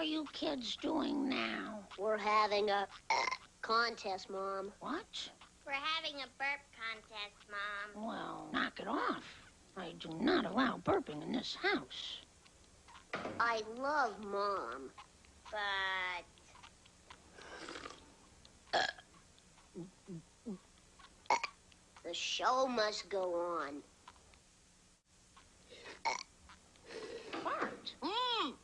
are you kids doing now? We're having a contest, Mom. What? We're having a burp contest, Mom. Well, knock it off. I do not allow burping in this house. I love Mom. But the show must go on. Bart,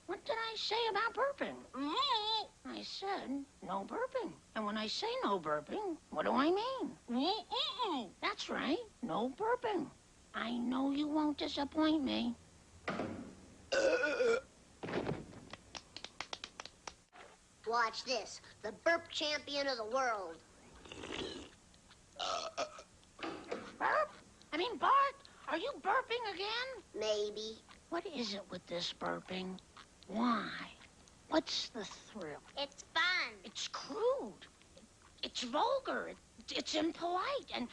what did I say about burping? I said no burping. And when I say no burping, what do I mean? That's right, no burping. I know you won't disappoint me. Watch this. The burp champion of the world. Burp? I mean, Bart, are you burping again? Maybe. What is it with this burping? Why? What's the thrill? it's fun. It's crude. It's vulgar. It's impolite. And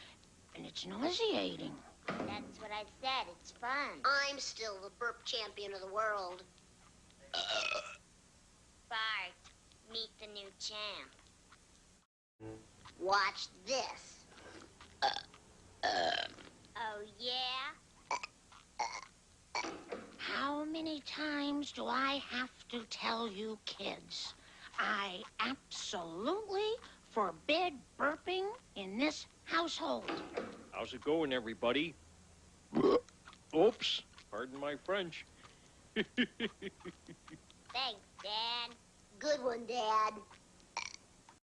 it's nauseating. That's what I said. It's fun. I'm still the burp champion of the world. Bart, meet the new champ. Watch this. Oh, yeah? How many times do I have to tell you kids? I absolutely forbid burping in this household. How's it going, everybody? Oops, pardon my French. Thanks, Dad. Good one, Dad.